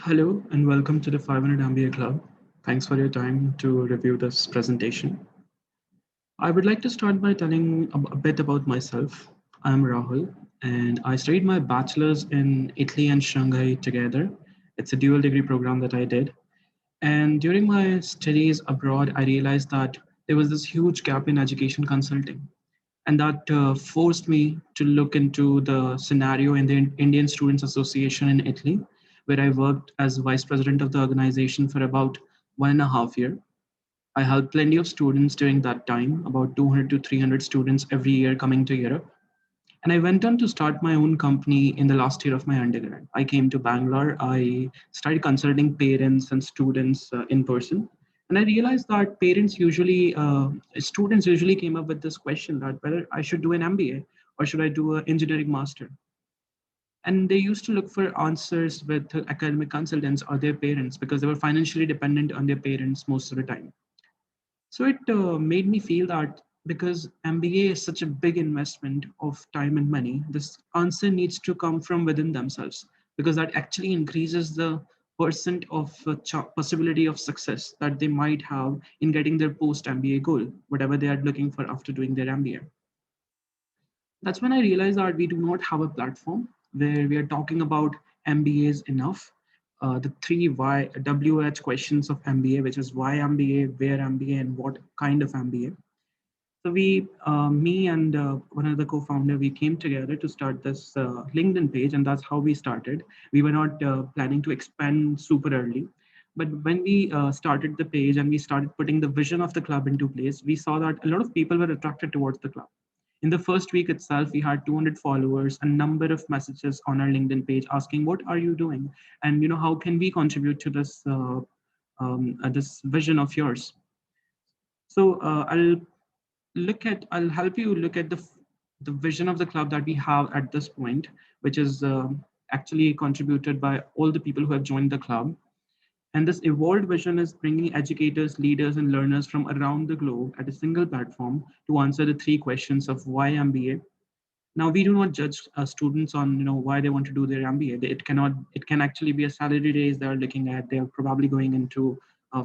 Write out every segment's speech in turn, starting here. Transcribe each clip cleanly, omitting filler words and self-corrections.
Hello and welcome to the 500 MBA Club. Thanks for your time to review this presentation. I would like to start by telling a bit about myself. I'm Rahul and I studied my bachelor's in Italy and Shanghai together. It's a dual degree program that I did. And during my studies abroad, I realized that there was this huge gap in education consulting. And that forced me to look into the scenario in the Indian Students Association in Italy, where I worked as vice president of the organization for about 1.5 years. I helped plenty of students during that time, about 200 to 300 students every year coming to Europe. And I went on to start my own company in the last year of my undergrad. I came to Bangalore. I started consulting parents and students in person. And I realized that students usually came up with this question that whether I should do an MBA or should I do an engineering master. And they used to look for answers with academic consultants or their parents because they were financially dependent on their parents most of the time. So it made me feel that because MBA is such a big investment of time and money, this answer needs to come from within themselves because that actually increases the percent of possibility of success that they might have in getting their post MBA goal, whatever they are looking for after doing their MBA. That's when I realized that we do not have a platform where we are talking about MBAs enough. The three WH questions of MBA, which is why MBA, where MBA, and what kind of MBA. So me and one of the co-founder, we came together to start this LinkedIn page, and that's how we started. We were not planning to expand super early, but when we started the page and we started putting the vision of the club into place, we saw that a lot of people were attracted towards the club. In the first week itself, we had 200 followers, a number of messages on our LinkedIn page asking, "What are you doing?" And how can we contribute to this vision of yours? So I'll help you look at the vision of the club that we have at this point, which is actually contributed by all the people who have joined the club. And this evolved vision is bringing educators, leaders, and learners from around the globe at a single platform to answer the three questions of why MBA. Now, we do not judge students on why they want to do their MBA. It can actually be a salary raise they are looking at. They are probably going into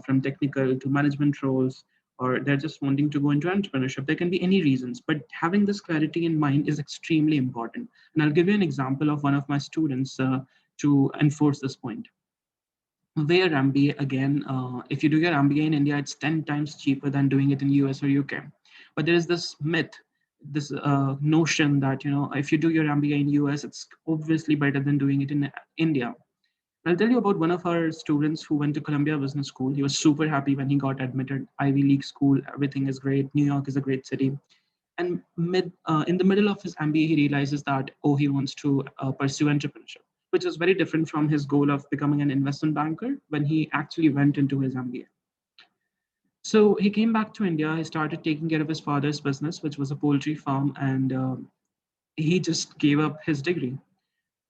from technical to management roles, or they're just wanting to go into entrepreneurship. There can be any reasons, but having this clarity in mind is extremely important. And I'll give you an example of one of my students to enforce this point. Where MBA again, if you do your MBA in India, it's 10 times cheaper than doing it in US or UK. But there is this myth, this notion that if you do your MBA in US, it's obviously better than doing it in India. I'll tell you about one of our students who went to Columbia Business School. He was super happy when he got admitted. Ivy League school, everything is great. New York is a great city. And in the middle of his MBA, he realizes that, oh, he wants to pursue entrepreneurship, which is very different from his goal of becoming an investment banker when he actually went into his MBA. So he came back to India. He started taking care of his father's business, which was a poultry farm, and he just gave up his degree.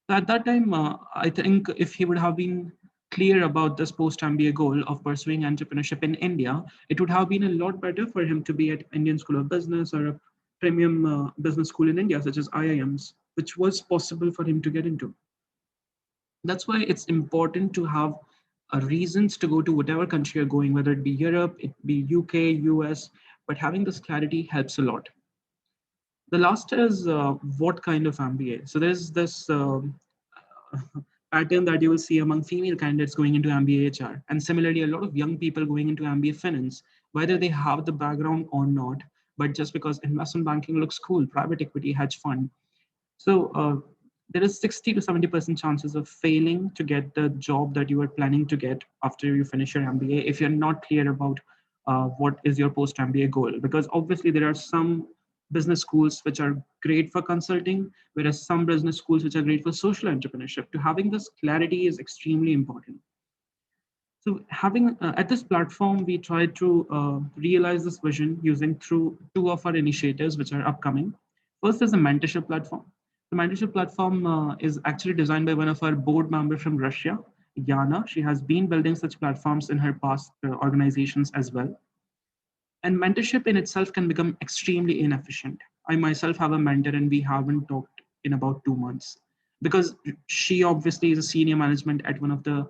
So at that time, I think if he would have been clear about this post MBA goal of pursuing entrepreneurship in India, it would have been a lot better for him to be at Indian School of Business or a premium business school in India, such as IIMs, which was possible for him to get into. That's why it's important to have reasons to go to whatever country you're going, whether it be Europe, it be UK, US, but having this clarity helps a lot. The last is what kind of MBA. So there's this pattern that you will see among female candidates going into MBA HR, and similarly, a lot of young people going into MBA finance, whether they have the background or not, but just because investment banking looks cool, private equity, hedge fund. So there is 60 to 70% chances of failing to get the job that you are planning to get after you finish your MBA if you're not clear about what is your post MBA goal. Because obviously there are some business schools which are great for consulting, whereas some business schools which are great for social entrepreneurship. To having this clarity is extremely important. So having at this platform, we try to realize this vision using through two of our initiatives which are upcoming. First is a mentorship platform. The mentorship platform is actually designed by one of our board members from Russia, Yana. She has been building such platforms in her past organizations as well. And mentorship in itself can become extremely inefficient. I myself have a mentor, and we haven't talked in about 2 months because she obviously is a senior management at one of the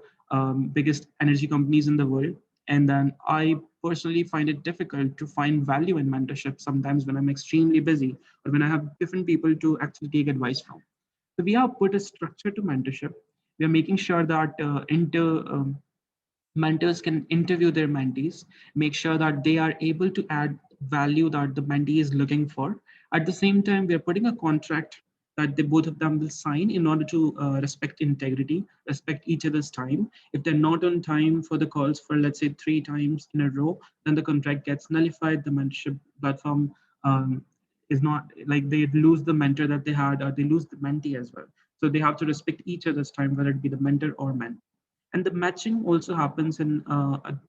biggest energy companies in the world. And then I personally find it difficult to find value in mentorship sometimes when I'm extremely busy or when I have different people to actually take advice from. So we have put a structure to mentorship. We are making sure that mentors can interview their mentees, make sure that they are able to add value that the mentee is looking for. At the same time, we are putting a contract that they both of them will sign in order to respect integrity, respect each other's time. If they're not on time for the calls for, let's say, 3 times in a row, then the contract gets nullified. The mentorship platform is not like they lose the mentor that they had, or they lose the mentee as well. So they have to respect each other's time, whether it be the mentor or mentee. And the matching also happens in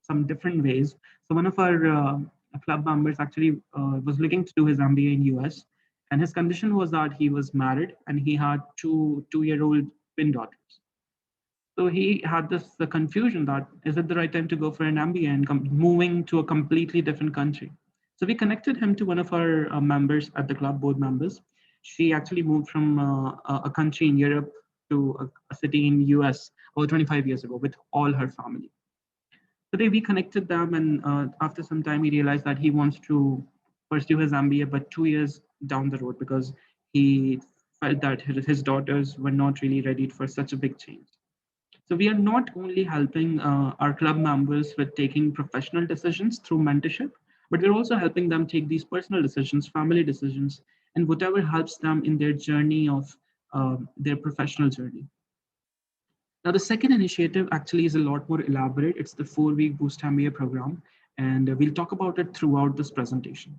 some different ways. So one of our club members actually was looking to do his MBA in US, and his condition was that he was married and he had two-year-old twin daughters. So he had this the confusion that is it the right time to go for an MBA and moving to a completely different country. So we connected him to one of our members at the club, board members. She actually moved from a country in Europe to a city in US over 25 years ago with all her family. Today we connected them, and after some time he realized that he wants to pursue his MBA, but 2 years down the road because he felt that his daughters were not really ready for such a big change. So we are not only helping our club members with taking professional decisions through mentorship, but we're also helping them take these personal decisions, family decisions, and whatever helps them in their journey of their professional journey. Now, the second initiative actually is a lot more elaborate. It's the 4-week Boost MBA program, and we'll talk about it throughout this presentation.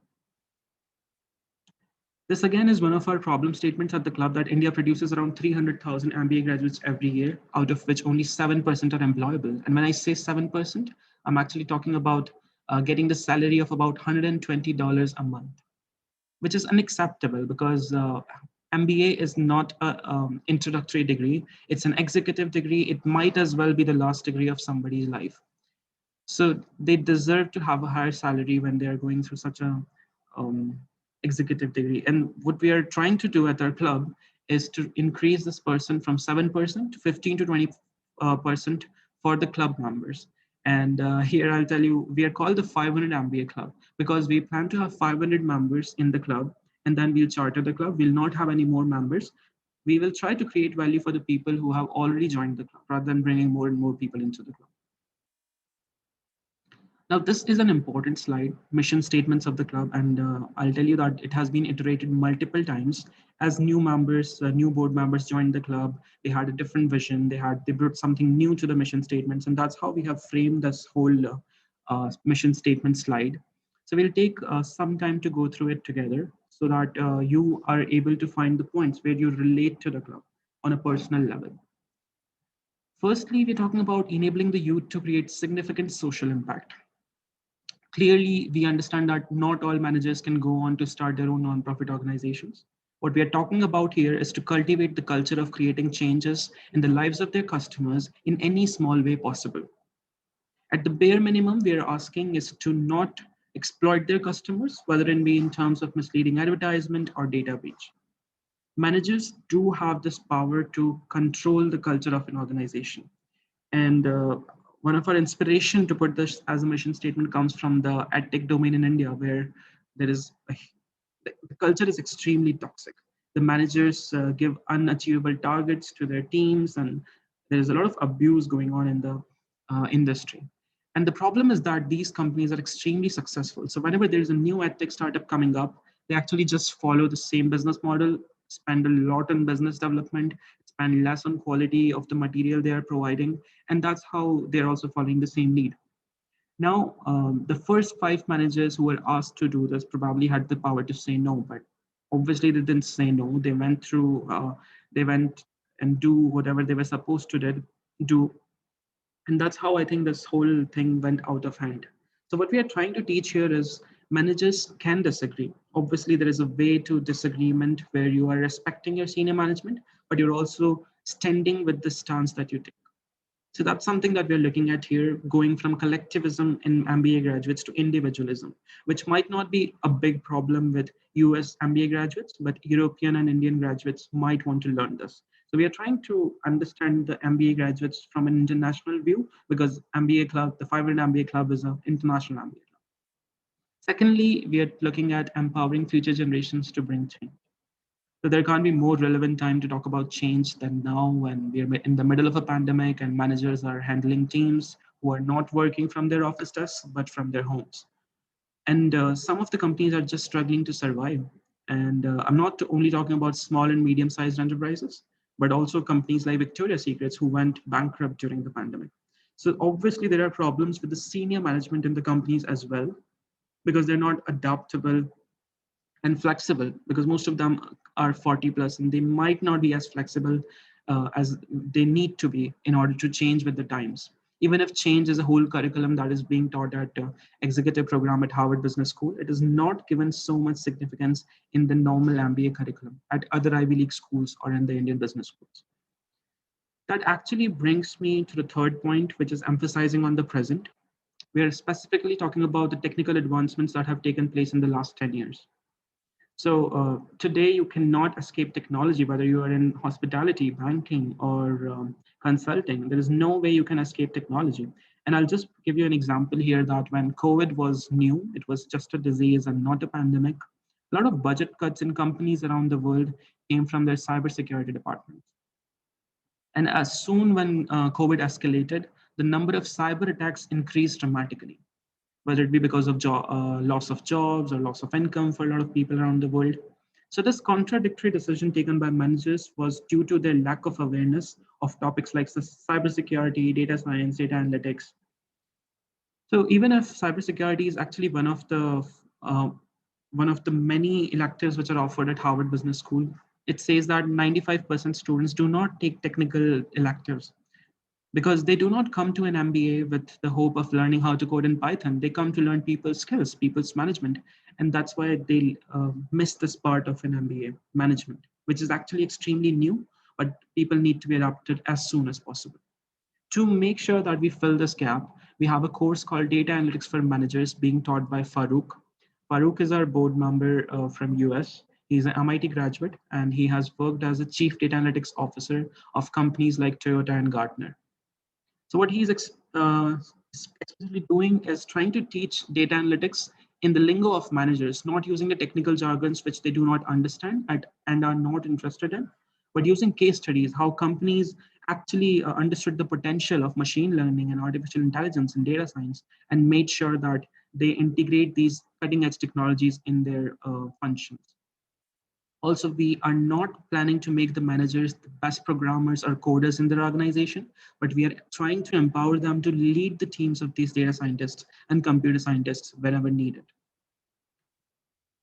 This again is one of our problem statements at the club that India produces around 300,000 MBA graduates every year, out of which only 7% are employable. And when I say 7%, I'm actually talking about getting the salary of about $120 a month, which is unacceptable because MBA is not an introductory degree. It's an executive degree. It might as well be the last degree of somebody's life. So they deserve to have a higher salary when they are going through such a um, executive degree. And what we are trying to do at our club is to increase this person from 7% to 15 to 20% for the club members. And here I'll tell you, we are called the 500 MBA Club because we plan to have 500 members in the club, and then we'll charter the club. We'll not have any more members. We will try to create value for the people who have already joined the club rather than bringing more and more people into the club. Now, this is an important slide, mission statements of the club, and I'll tell you that it has been iterated multiple times. As new members, new board members joined the club, they had a different vision, they brought something new to the mission statements, and that's how we have framed this whole mission statement slide. So we'll take some time to go through it together so that you are able to find the points where you relate to the club on a personal level. Firstly, we're talking about enabling the youth to create significant social impact. Clearly, we understand that not all managers can go on to start their own nonprofit organizations. What we are talking about here is to cultivate the culture of creating changes in the lives of their customers in any small way possible. At the bare minimum, we are asking is to not exploit their customers, whether it be in terms of misleading advertisement or data breach. Managers do have this power to control the culture of an organization. And one of our inspiration to put this as a mission statement comes from the edtech domain in India, where there is the culture is extremely toxic. The managers give unachievable targets to their teams, and there is a lot of abuse going on in the industry. And the problem is that these companies are extremely successful. So whenever there's a new edtech startup coming up, they actually just follow the same business model, spend a lot on business development, spend less on quality of the material they are providing, and that's how they're also following the same lead. Now, the first 5 managers who were asked to do this probably had the power to say no, but obviously they didn't say no. They went and do whatever they were supposed to do, and that's how I think this whole thing went out of hand. So what we are trying to teach here is managers can disagree. Obviously, there is a way to disagreement where you are respecting your senior management, but you're also standing with the stance that you take. So that's something that we're looking at here, going from collectivism in MBA graduates to individualism, which might not be a big problem with US MBA graduates, but European and Indian graduates might want to learn this. So we are trying to understand the MBA graduates from an international view because MBA Club, the 500 MBA Club, is an international MBA club. Secondly, we are looking at empowering future generations to bring change. So there can't be more relevant time to talk about change than now when we're in the middle of a pandemic and managers are handling teams who are not working from their office desks but from their homes. And some of the companies are just struggling to survive. And I'm not only talking about small and medium sized enterprises, but also companies like Victoria's Secrets who went bankrupt during the pandemic. So obviously there are problems with the senior management in the companies as well because they're not adaptable and flexible because most of them are 40 plus and they might not be as flexible as they need to be in order to change with the times. Even if change is a whole curriculum that is being taught at executive program at Harvard Business School, it is not given so much significance in the normal MBA curriculum at other Ivy League schools or in the Indian business schools. That actually brings me to the third point, which is emphasizing on the present. We are specifically talking about the technical advancements that have taken place in the last 10 years. So today you cannot escape technology, whether you are in hospitality, banking, or consulting. There is no way you can escape technology. And I'll just give you an example here that when COVID was new, it was just a disease and not a pandemic. A lot of budget cuts in companies around the world came from their cybersecurity departments. And as soon when COVID escalated, the number of cyber attacks increased dramatically, whether it be because of loss of jobs or loss of income for a lot of people around the world. So this contradictory decision taken by managers was due to their lack of awareness of topics like cybersecurity, data science, data analytics. So even if cybersecurity is actually uh, one of the many electives which are offered at Harvard Business School, it says that 95% students do not take technical electives because they do not come to an MBA with the hope of learning how to code in Python. They come to learn people's skills, people's management. And that's why they miss this part of an MBA management, which is actually extremely new, but people need to be adapted as soon as possible. To make sure that we fill this gap, we have a course called Data Analytics for Managers being taught by Farouk. Farouk is our board member from US. He's an MIT graduate and he has worked as a chief data analytics officer of companies like Toyota and Gartner. So what he's especially doing is trying to teach data analytics in the lingo of managers, not using the technical jargons which they do not understand and are not interested in, but using case studies, how companies actually understood the potential of machine learning and artificial intelligence and data science and made sure that they integrate these cutting edge technologies in their functions. Also, we are not planning to make the managers the best programmers or coders in their organization, but we are trying to empower them to lead the teams of these data scientists and computer scientists wherever needed.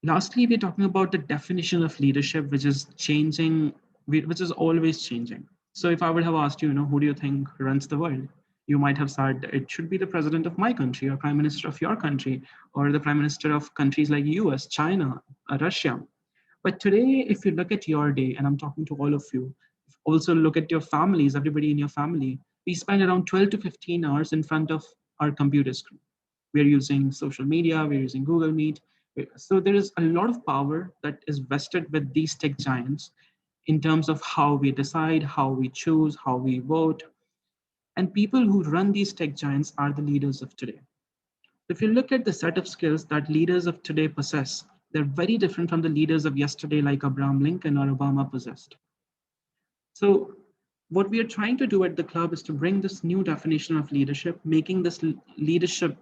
Lastly, we're talking about the definition of leadership, which is changing, which is always changing. So if I would have asked you, who do you think runs the world? You might have said it should be the president of my country or prime minister of your country or the prime minister of countries like US, China, Russia. But today, if you look at your day, and I'm talking to all of you, also look at your families, everybody in your family, we spend around 12 to 15 hours in front of our computer screen. We're using social media, we're using Google Meet. So there is a lot of power that is vested with these tech giants in terms of how we decide, how we choose, how we vote. And people who run these tech giants are the leaders of today. If you look at the set of skills that leaders of today possess, they're very different from the leaders of yesterday, like Abraham Lincoln or Obama possessed. So, what we are trying to do at the club is to bring this new definition of leadership, making this leadership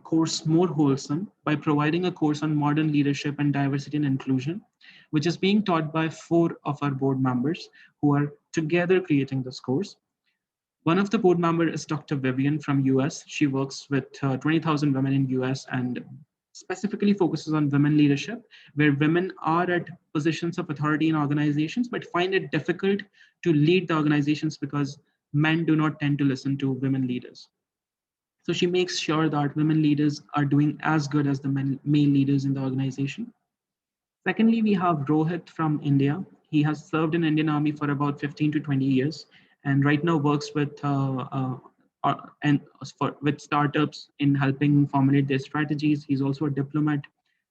course more wholesome by providing a course on modern leadership and diversity and inclusion, which is being taught by 4 of our board members who are together creating this course. One of the board members is Dr. Vivian from US. She works with 20,000 women in US and specifically focuses on women leadership, where women are at positions of authority in organizations, but find it difficult to lead the organizations because men do not tend to listen to women leaders. So she makes sure that women leaders are doing as good as the male leaders in the organization. Secondly, we have Rohit from India. He has served in Indian Army for about 15 to 20 years, and right now works with startups in helping formulate their strategies. He's also a diplomat,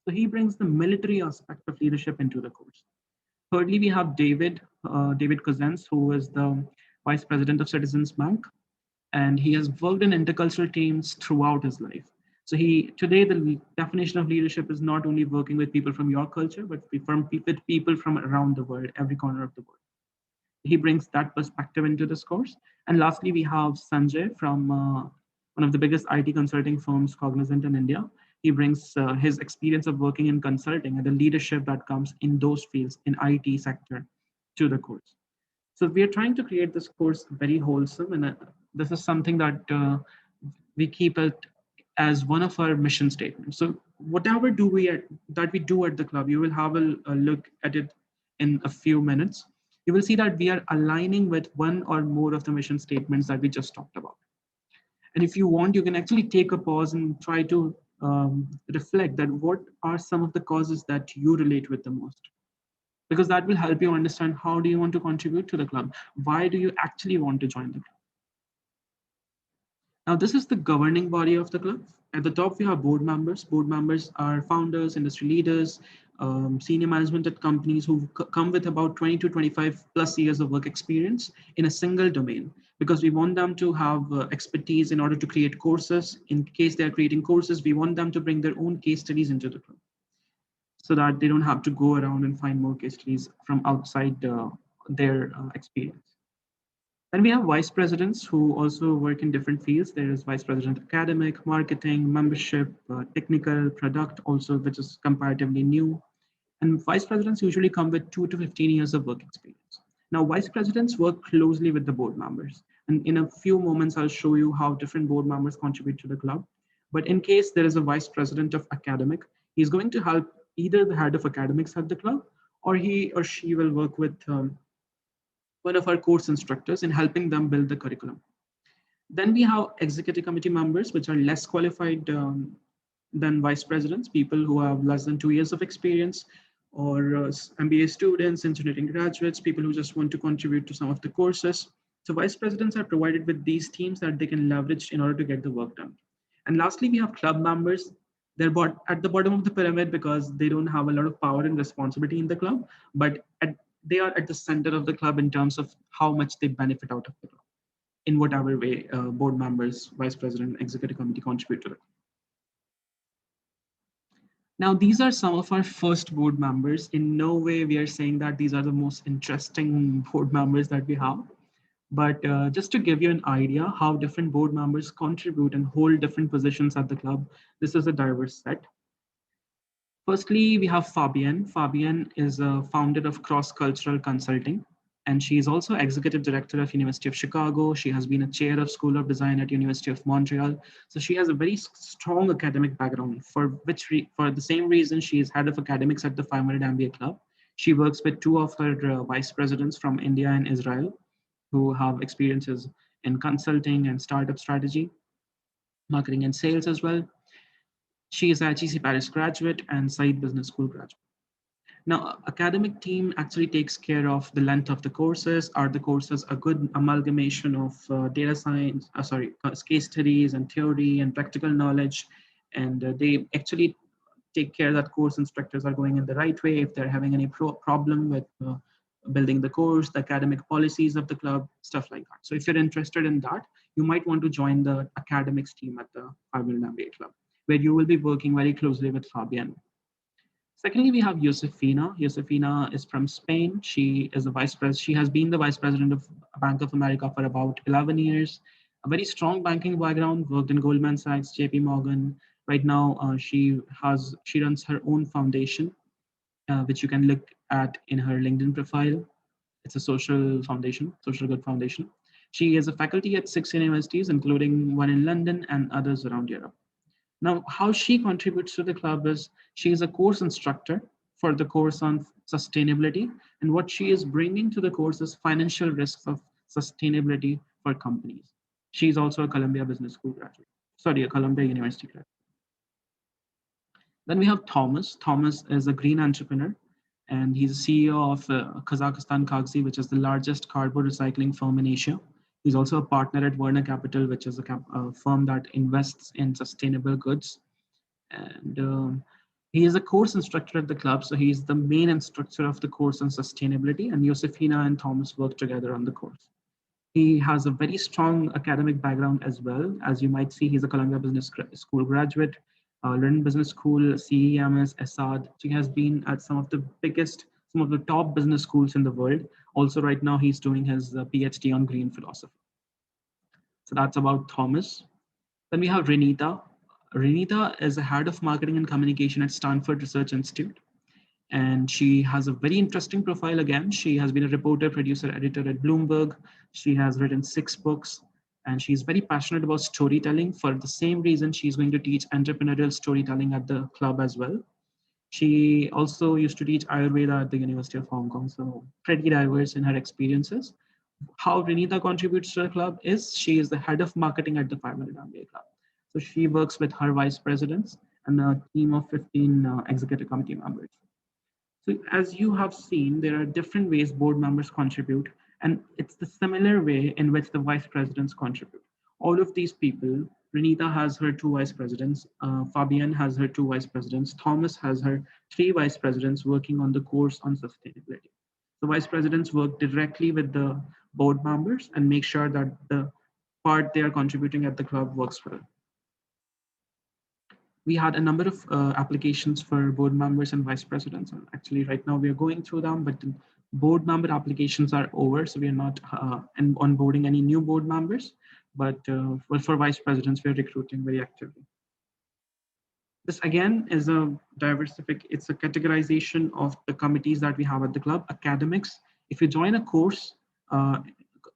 so he brings the military aspect of leadership into the course. Thirdly, we have David Cousins, who is the Vice President of Citizens Bank, and he has worked in intercultural teams throughout his life. So today the definition of leadership is not only working with people from your culture, but with people from around the world, every corner of the world. He brings that perspective into this course. And lastly, we have Sanjay from one of the biggest IT consulting firms, Cognizant in India. He brings his experience of working in consulting and the leadership that comes in those fields in IT sector to the course. So we are trying to create this course very wholesome, and this is something that we keep it as one of our mission statements. So whatever that we do at the club, you will have a look at it in a few minutes. You will see that we are aligning with one or more of the mission statements that we just talked about. And if you want, you can actually take a pause and try to reflect that what are some of the causes that you relate with the most, because that will help you understand how do you want to contribute to the club, why do you actually want to join the club. Now, this is the governing body of the club. At the top, we have board members. Board members are founders, industry leaders, senior management at companies who come with about 20 to 25 plus years of work experience in a single domain, because we want them to have expertise in order to create courses. In case they're creating courses, we want them to bring their own case studies into the club so that they don't have to go around and find more case studies from outside their experience. Then we have vice presidents who also work in different fields. There is vice president academic, marketing, membership, technical, product also, which is comparatively new. And vice presidents usually come with 2 to 15 years of work experience. Now, vice presidents work closely with the board members. And in a few moments, I'll show you how different board members contribute to the club. But in case there is a vice president of academic, he's going to help either the head of academics at the club, or he or she will work with one of our course instructors in helping them build the curriculum. Then we have executive committee members, which are less qualified than vice presidents, people who have less than 2 years of experience, or MBA students, engineering graduates, people who just want to contribute to some of the courses. So vice presidents are provided with these teams that they can leverage in order to get the work done. And lastly, we have club members. They're at the bottom of the pyramid because they don't have a lot of power and responsibility in the club, but they are at the center of the club in terms of how much they benefit out of the club in whatever way board members, vice president, executive committee contribute to it. Now, these are some of our first board members. In no way we are saying that these are the most interesting board members that we have. But just to give you an idea how different board members contribute and hold different positions at the club, this is a diverse set. Firstly, we have Fabienne. Fabienne is a founder of Cross Cultural Consulting, and she is also executive director of University of Chicago. She has been a chair of School of Design at University of Montreal. So she has a very strong academic background, for the same reason she is head of academics at the 500 MBA Club. She works with two of her vice presidents from India and Israel, who have experiences in consulting and startup strategy, marketing and sales as well. She is a HEC Paris graduate and Said Business School graduate. Now, academic team actually takes care of the length of the courses. Are the courses a good amalgamation of data science, case studies and theory and practical knowledge? And they actually take care that course instructors are going in the right way. If they're having any problem with building the course, the academic policies of the club, stuff like that. So if you're interested in that, you might want to join the academics team at the 500 MBA Club, where you will be working very closely with Fabian. Secondly, we have Josefina. Josefina is from Spain. She is the vice president. She has been the vice president of Bank of America for about 11 years. A very strong banking background, worked in Goldman Sachs, JP Morgan. Right now, she runs her own foundation, which you can look at in her LinkedIn profile. It's a social foundation, social good foundation. She is a faculty at 6 universities, including one in London and others around Europe. Now, how she contributes to the club is she is a course instructor for the course on sustainability. And what she is bringing to the course is financial risks of sustainability for companies. She's also a Columbia Business School graduate, a Columbia University graduate. Then we have Thomas. Thomas is a green entrepreneur, and he's CEO of Kazakhstan Kagzi, which is the largest cardboard recycling firm in Asia. He's also a partner at Werner Capital, which is a firm that invests in sustainable goods. And He is a course instructor at the club, so he's the main instructor of the course on sustainability, and Josefina and Thomas work together on the course. He has a very strong academic background as well. As you might see, he's a Columbia Business School graduate, London Business School, CEMS, ESAD. He has been at some of the top business schools in the world. Also, right now, he's doing his PhD on green philosophy. So that's about Thomas. Then we have Renita. Renita is a head of marketing and communication at Stanford Research Institute. And she has a very interesting profile again. She has been a reporter, producer, editor at Bloomberg. She has written 6 books, and she's very passionate about storytelling. For the same reason, she's going to teach entrepreneurial storytelling at the club as well. She also used to teach Ayurveda at the University of Hong Kong, so pretty diverse in her experiences. How Renita contributes to the club is she is the head of marketing at the 500 MBA Club. So she works with her vice presidents and a team of 15 executive committee members. So as you have seen, there are different ways board members contribute, and it's the similar way in which the vice presidents contribute. All of these people, Renita has her 2 vice presidents, Fabienne has her 2 vice presidents, Thomas has her 3 vice presidents working on the course on sustainability. The vice presidents work directly with the board members and make sure that the part they are contributing at the club works well. We had a number of applications for board members and vice presidents. And actually, right now we are going through them, but the board member applications are over, so we are not onboarding any new board members. But well, for vice presidents, we are recruiting very actively. This again is it's a categorization of the committees that we have at the club. Academics, if you join a course, uh,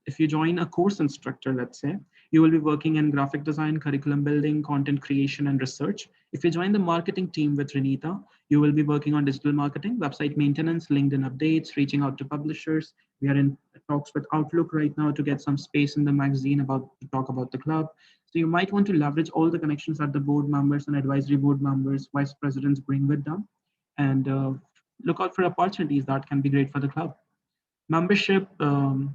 if you join a course instructor, let's say, you will be working in graphic design, curriculum building, content creation, and research. If you join the marketing team with Renita, you will be working on digital marketing, website maintenance, LinkedIn updates, reaching out to publishers. We are in talks with Outlook right now to get some space in the magazine to talk about the club. So you might want to leverage all the connections that the board members and advisory board members, vice presidents bring with them, and look out for opportunities that can be great for the club. Membership,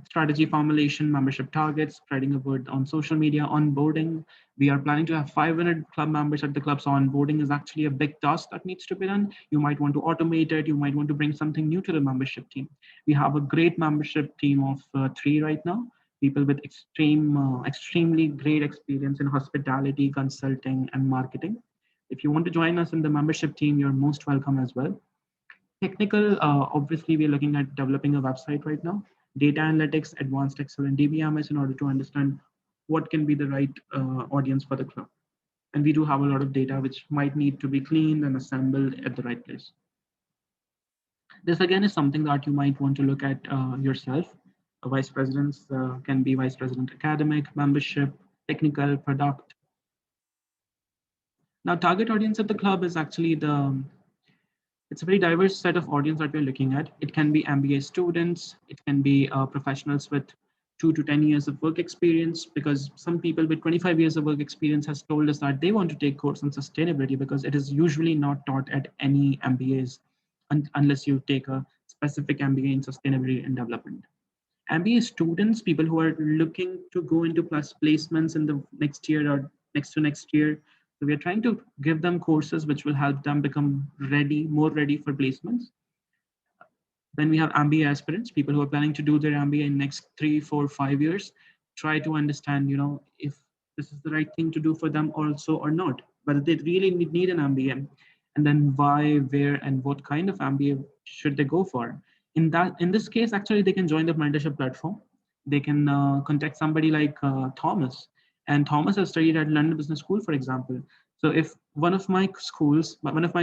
strategy formulation, membership targets, spreading a word on social media, onboarding. We are planning to have 500 club members at the club, so onboarding is actually a big task that needs to be done. You might want to automate it. You might want to bring something new to the membership team. We have a great membership team of 3 right now, people with extremely great experience in hospitality, consulting, and marketing. If you want to join us in the membership team, you're most welcome as well. Technical, obviously, we're looking at developing a website right now, data analytics, advanced Excel, and DBMS in order to understand what can be the right audience for the club. And we do have a lot of data which might need to be cleaned and assembled at the right place. This again is something that you might want to look at yourself. Vice presidents can be vice president academic, membership, technical, product. Now, target audience at the club is actually it's a very diverse set of audience that we're looking at. It can be MBA students, it can be professionals with 2 to 10 years of work experience, because some people with 25 years of work experience has told us that they want to take course on sustainability because it is usually not taught at any MBAs unless you take a specific MBA in sustainability and development. MBA students, people who are looking to go into plus placements in the next year or next to next year. So we are trying to give them courses which will help them become more ready for placements. Then we have MBA aspirants, people who are planning to do their MBA in next 3, 4, 5 years. Try to understand, if this is the right thing to do for them also or not, whether they really need an MBA, and then why, where, and what kind of MBA should they go for. In this case, actually, they can join the mentorship platform. They can contact somebody like Thomas. And Thomas has studied at London Business School, for example. So if one of my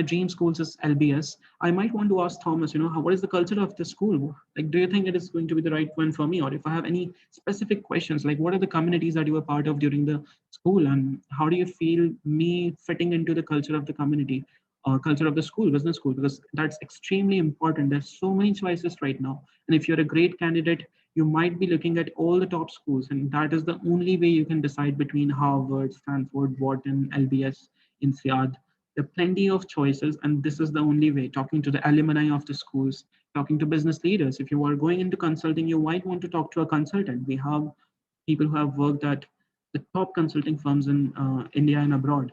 dream schools is LBS, I might want to ask Thomas, what is the culture of the school? Like, do you think it is going to be the right one for me? Or if I have any specific questions, like what are the communities that you were part of during the school? And how do you feel me fitting into the culture of the community? Culture of the school, business school, because that's extremely important. There's so many choices right now. And if you're a great candidate, you might be looking at all the top schools, and that is the only way you can decide between Harvard, Stanford, Wharton, LBS, INSEAD. There are plenty of choices, and this is the only way. Talking to the alumni of the schools, talking to business leaders. If you are going into consulting, you might want to talk to a consultant. We have people who have worked at the top consulting firms in India and abroad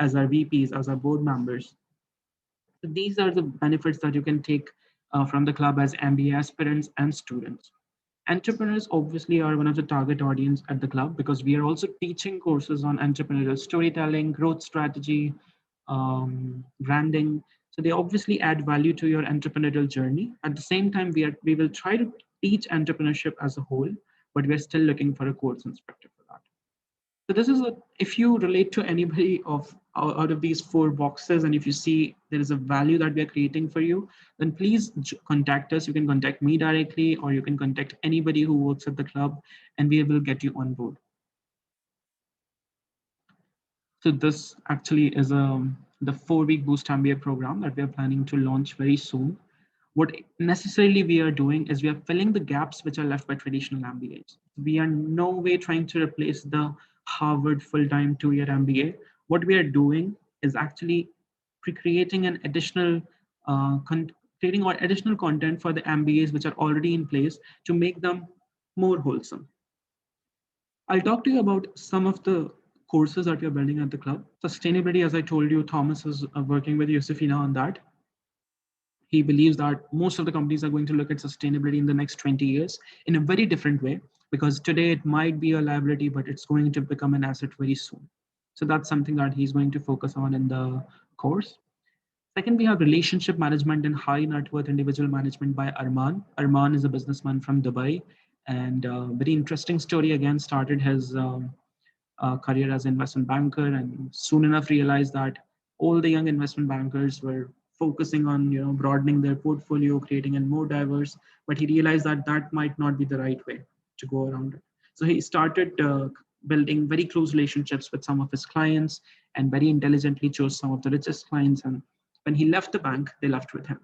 as our VPs, as our board members. So these are the benefits that you can take from the club as MBA aspirants and students. Entrepreneurs obviously are one of the target audience at the club because we are also teaching courses on entrepreneurial storytelling, growth strategy, branding. So they obviously add value to your entrepreneurial journey. At the same time, we will try to teach entrepreneurship as a whole, but we're still looking for a course instructor for that. So this is a, if you relate to anybody of out of these four boxes, and if you see there is a value that we are creating for you, then please contact us. You can contact me directly, or you can contact anybody who works at the club, and we will get you on board. So this actually is the 4-week Boost MBA program that we are planning to launch very soon. What necessarily we are doing is we are filling the gaps which are left by traditional MBAs. We are no way trying to replace the Harvard full-time 2-year MBA. What we are doing is actually creating an additional creating additional content for the MBAs which are already in place to make them more wholesome. I'll talk to you about some of the courses that we're building at the club. Sustainability, as I told you, Thomas is working with Yusufina on that. He believes that most of the companies are going to look at sustainability in the next 20 years in a very different way, because today it might be a liability, but it's going to become an asset very soon. So that's something that he's going to focus on in the course. Second, we have relationship management and high net worth individual management by Arman. Arman is a businessman from Dubai, and very interesting story. Again, started his career as an investment banker, and soon enough realized that all the young investment bankers were focusing on broadening their portfolio, creating a more diverse. But he realized that that might not be the right way to go around it. So he started building very close relationships with some of his clients, and very intelligently chose some of the richest clients. And when he left the bank, they left with him.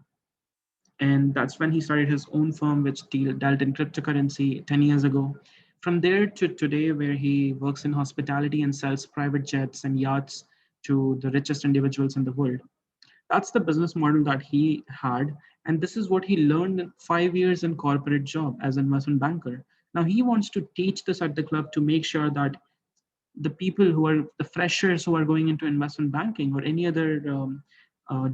And that's when he started his own firm, which dealt in cryptocurrency 10 years ago. From there to today, where he works in hospitality and sells private jets and yachts to the richest individuals in the world. That's the business model that he had. And this is what he learned in 5 years in corporate job as an investment banker. Now he wants to teach this at the club to make sure that the people who are the freshers who are going into investment banking or any other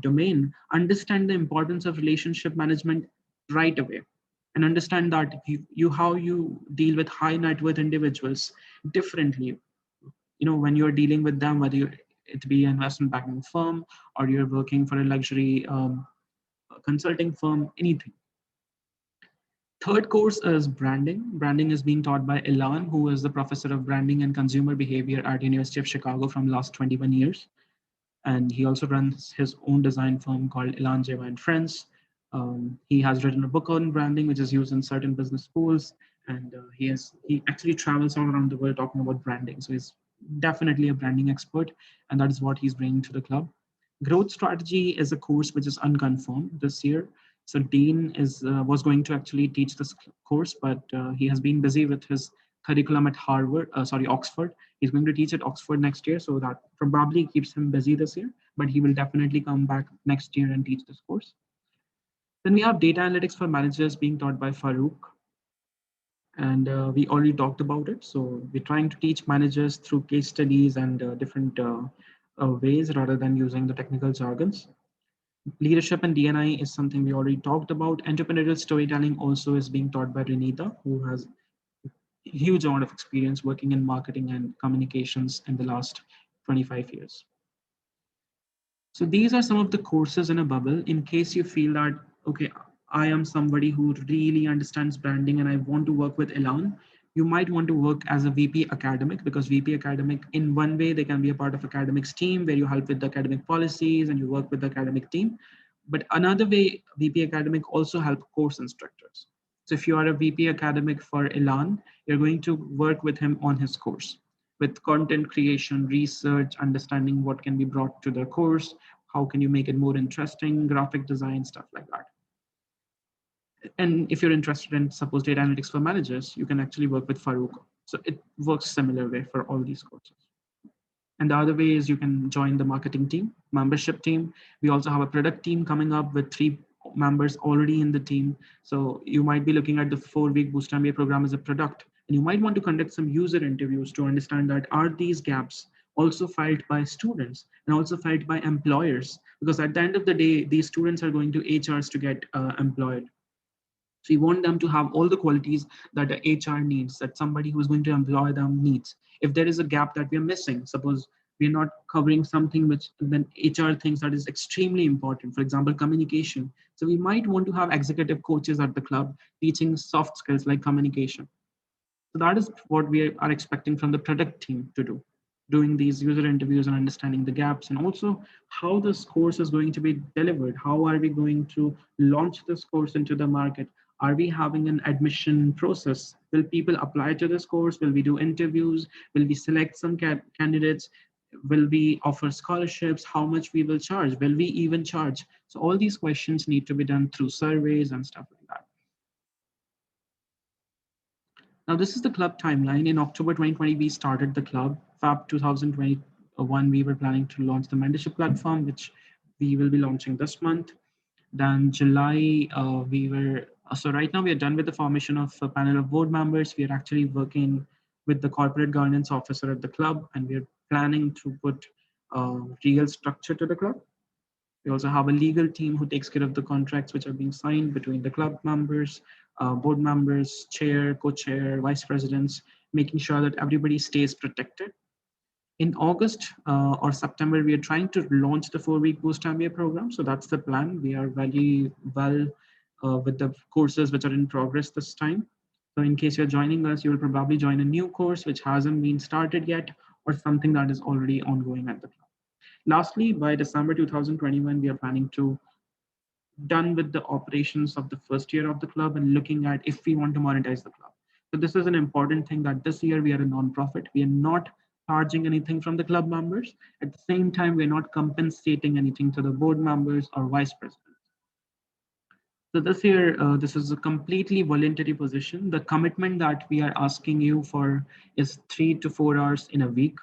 domain understand the importance of relationship management right away, and understand that how you deal with high net worth individuals differently. When you're dealing with them, whether it be an investment banking firm or you're working for a luxury consulting firm, anything. Third course is branding. Branding is being taught by Ilan, who is the professor of branding and consumer behavior at University of Chicago from last 21 years. And he also runs his own design firm called Ilan Jeva and Friends. He has written a book on branding, which is used in certain business schools. And he actually travels all around the world talking about branding. So he's definitely a branding expert, and that is what he's bringing to the club. Growth strategy is a course which is unconfirmed this year. So Dean was going to actually teach this course, but he has been busy with his curriculum at Oxford. He's going to teach at Oxford next year, so that probably keeps him busy this year. But he will definitely come back next year and teach this course. Then we have data analytics for managers being taught by Farouk, and we already talked about it. So we're trying to teach managers through case studies and different ways rather than using the technical jargons. Leadership and DNI is something we already talked about. Entrepreneurial storytelling also is being taught by Renita, who has a huge amount of experience working in marketing and communications in the last 25 years. So these are some of the courses in a bubble. In case you feel that, okay, I am somebody who really understands branding and I want to work with Elan, you might want to work as a VP academic, because VP academic, in one way, they can be a part of academics team where you help with the academic policies and you work with the academic team. But another way, VP academic also help course instructors. So if you are a VP academic for Elan, you're going to work with him on his course with content creation, research, understanding what can be brought to the course, how can you make it more interesting, graphic design, stuff like that. And if you're interested in suppose data analytics for managers, you can actually work with Farouk. So it works similar way for all these courses. And the other way is you can join the marketing team, membership team. We also have a product team coming up with 3 members already in the team. So you might be looking at the 4-week Boost MBA program as a product, and you might want to conduct some user interviews to understand that are these gaps also felt by students, and also felt by employers, because at the end of the day, these students are going to HRs to get employed. So you want them to have all the qualities that the HR needs, that somebody who's going to employ them needs. If there is a gap that we're missing, suppose we're not covering something which then HR thinks that is extremely important, for example, communication. So we might want to have executive coaches at the club teaching soft skills like communication. So that is what we are expecting from the product team to do, doing these user interviews and understanding the gaps, and also how this course is going to be delivered. How are we going to launch this course into the market? Are we having an admission process? Will people apply to this course? Will we do interviews? Will we select some candidates? Will we offer scholarships? How much we will charge? Will we even charge? So all these questions need to be done through surveys and stuff like that. Now, this is the club timeline. In October 2020, we started the club. Fab 2021, we were planning to launch the mentorship platform, which we will be launching this month. Then July, so right now we are done with the formation of a panel of board members. We are actually working with the corporate governance officer at the club, and we are planning to put real structure to the club. We also have a legal team who takes care of the contracts which are being signed between the club members, board members, chair, co-chair, vice presidents, making sure that everybody stays protected. In August or September, we are trying to launch the 4-week post MBA program. So that's the plan. We are very well with the courses which are in progress this time. So in case you're joining us, you will probably join a new course which hasn't been started yet, or something that is already ongoing at the club. Lastly, by December 2021, we are planning to done with the operations of the first year of the club and looking at if we want to monetize the club. So this is an important thing, that this year we are a non-profit. We are not charging anything from the club members. At the same time, we're not compensating anything to the board members or vice presidents. So this year, this is a completely voluntary position. The commitment that we are asking you for is 3 to 4 hours in a week,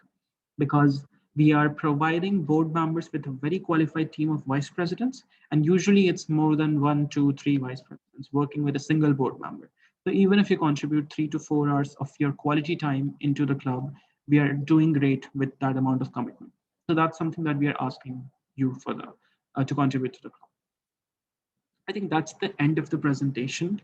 because we are providing board members with a very qualified team of vice presidents. And usually it's more than 1, 2, 3 vice presidents working with a single board member. So even if you contribute 3 to 4 hours of your quality time into the club, we are doing great with that amount of commitment. So that's something that we are asking you for to contribute to the club. I think that's the end of the presentation.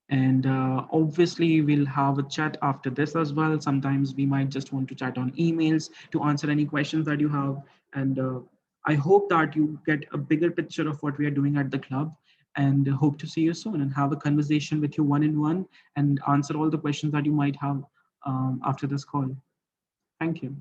And obviously, we'll have a chat after this as well. Sometimes we might just want to chat on emails to answer any questions that you have. And I hope that you get a bigger picture of what we are doing at the club, and hope to see you soon and have a conversation with you one on one and answer all the questions that you might have after this call. Thank you.